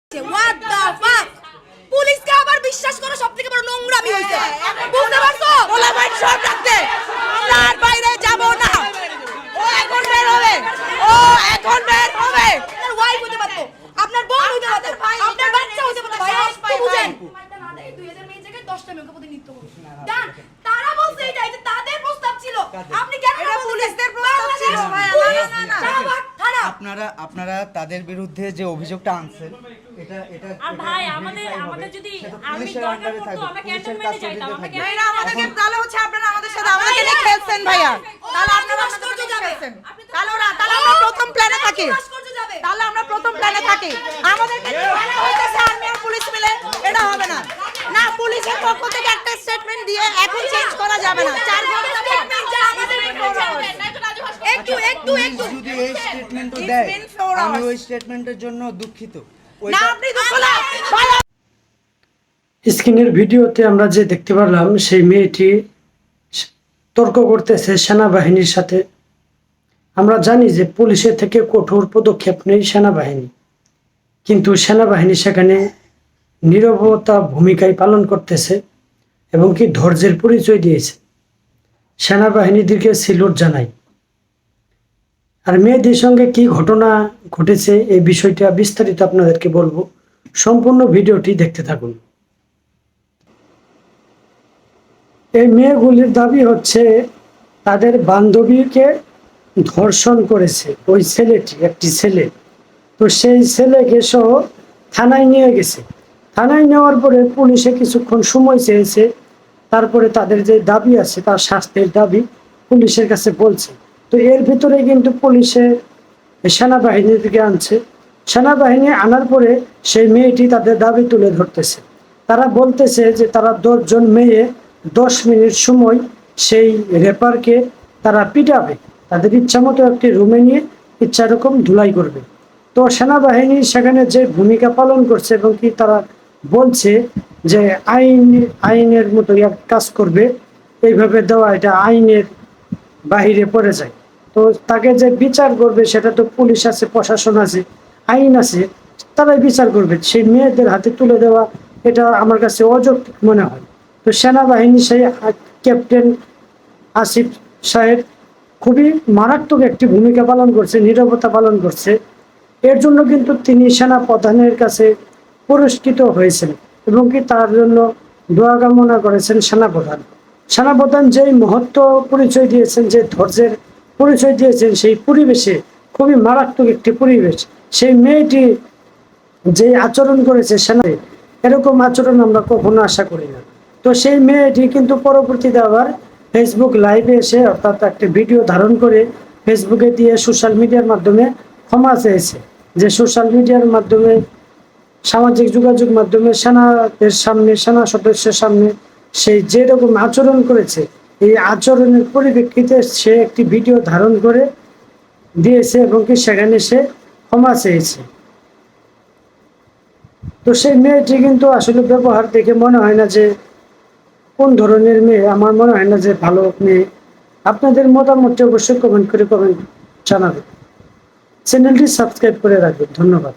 What the fuck? পুলিশকে আবার বিশ্বাস করা সবথেকে বড় নোংরামি হইছে। বুঝতে পারছো? বলা ভাই সব রাখতে। আমরা আর বাইরে যাব না। ও এখন বের হবে। ও এখন বের হবে। আপনার ওয়াইফ হতে পারতো। আপনার বোন হতে পারতো। আপনার বাচ্চা হতে পারতো। ভাই একটু বুঝেন। 2000 মেয়ে জায়গায় 10টা মেয়েকে প্রতিনিধিত্ব করবে। ডান। তারা বলছে এটা তাদের প্রস্তাব ছিল। আপনি কেন এটা পুলিশদের প্রস্তাব ছিল? না। আপনারা তাদের বিরুদ্ধে যে অভিযোগটা আনছেন এটা আর ভাই আমাদের যদি আর্মি দরকার পড়তো আমরা ক্যান্টনমেন্টে যাইতাম আমরা ভাইরা আমাদেরকে তাহলে হচ্ছে আপনারা আমাদের সাথে আমাদেরকে নিয়ে খেলছেন ভাইয়া তাহলে আপনারা ভাস্কর্য যাবে তাহলে আমরা প্রথম প্ল্যানে থাকি তাহলে আমরা প্রথম প্ল্যানে থাকি আমাদেরকে বলা হইতেছে আর্মি আর পুলিশ মিলে এটা হবে না না পুলিশের পক্ষ থেকে একটা স্টেটমেন্ট দিয়ে এখন চেঞ্জ করা যাবে না 4 ঘন্টা স্টেটমেন্ট যা আমাদের একটু যদি এই স্টেটমেন্টও দেয় আমি ওই স্টেটমেন্টের জন্য দুঃখিত না আপনি দুঃখ না স্ক্রিনের ভিডিওতে আমরা যে দেখতে পারলাম সেই মেয়েটি তর্ক করতেছে সেনাবাহিনীর সাথে। আমরা জানি যে পুলিশের থেকে কঠোর পদক্ষেপ নেই সেনাবাহিনী, কিন্তু সেনাবাহিনী সেখানে নীরবতা ভূমিকায় পালন করতেছে এবং কি ধৈর্যের পরিচয় দিয়েছে। সেনাবাহিনীদেরকে স্যালুট জানাই। আর মেয়েদের সঙ্গে কি ঘটনা ঘটেছে এই বিষয়টা বিস্তারিত আপনাদেরকে বলবো, সম্পূর্ণ ভিডিওটি দেখতে থাকুন। এই মেয়েগুলির দাবি হচ্ছে তাদের বান্ধবীকে ধর্ষণ করেছে ওই ছেলেটি, একটি ছেলে। তো সেই ছেলেকে সহ থানায় নিয়ে গেছে। থানায় নেওয়ার পরে পুলিশে কিছুক্ষণ সময় চেয়েছে, তারপরে তাদের যে দাবি আছে তার শাস্তির দাবি পুলিশের কাছে বলছে। তো এর ভিতরে কিন্তু পুলিশে সেনাবাহিনীকে আনছে। সেনাবাহিনী আনার পরে সেই মেয়েটি তাদের দাবি তুলে ধরতেছে। তারা বলতেছে যে তারা 10 জন মেয়ে 10 মিনিট সময় সেই রেপারকে তারা পিটাবে, তাদের ইচ্ছা মতো একটি রুমে নিয়ে ইচ্ছা রকম ধুলাই করবে। তো সেনাবাহিনী সেখানে যে ভূমিকা পালন করছে এবং কি তারা বলছে যে আইনের মতো কাজ করবে, এইভাবে দেওয়া এটা আইনের বাহিরে পড়ে যায়। তো তাকে যে বিচার করবে সেটা তো পুলিশ আছে, প্রশাসন আছে, আইন আছে, তারাই বিচার করবে। সেই মেয়েদের হাতে তুলে দেওয়া এটা আমার কাছে অযৌক্তিক মনে হয়। তো সেনাবাহিনী সেই ক্যাপ্টেন আসিফ সাহেব খুবই মারাত্মক একটি ভূমিকা পালন করছে, নীরবতা পালন করছে। এর জন্য কিন্তু তিনি সেনা প্রধানের কাছে পুরস্কৃত হয়েছেন এবং কি তার জন্য দোয়া কামনা করেছেন সেনাপ্রধান। সেনাপ্রধান যেই মহত্ব পরিচয় দিয়েছেন, যে ধৈর্যের পরিচয় দিয়েছেন, সেই পরিবেশে খুবই মারাত্মক একটি পরিবেশ। সেই মেয়েটি যে আচরণ করেছে সেনায়, এরকম আচরণ আমরা কখনো আশা করি না। তো সেই মেয়েটি কিন্তু পরবর্তীতে আবার ফেসবুক লাইভে এসে অর্থাৎ একটা ভিডিও ধারণ করে ফেসবুকে দিয়ে সোশ্যাল মিডিয়ার মাধ্যমে ক্ষমা চেয়েছে, যে সোশ্যাল মিডিয়ার মাধ্যমে সামাজিক যোগাযোগ মাধ্যমে সেনাদের সামনে, সেনা সদস্যের সামনে সেই যেরকম আচরণ করেছে, এই আচরণের পরিপ্রেক্ষিতে সে একটি ভিডিও ধারণ করে দিয়েছে এবং কি সেখানে সে ক্ষমা চেয়েছে। তো সেই মেয়েটি কিন্তু আসলে ব্যবহার দেখে মনে হয় না যে কোন ধরনের মেয়ে, আমার মনে হয় না যে ভালো মেয়ে। আপনাদের মতামতটি অবশ্যই কমেন্ট করে জানাবেন। চ্যানেলটি সাবস্ক্রাইব করে রাখবেন। ধন্যবাদ।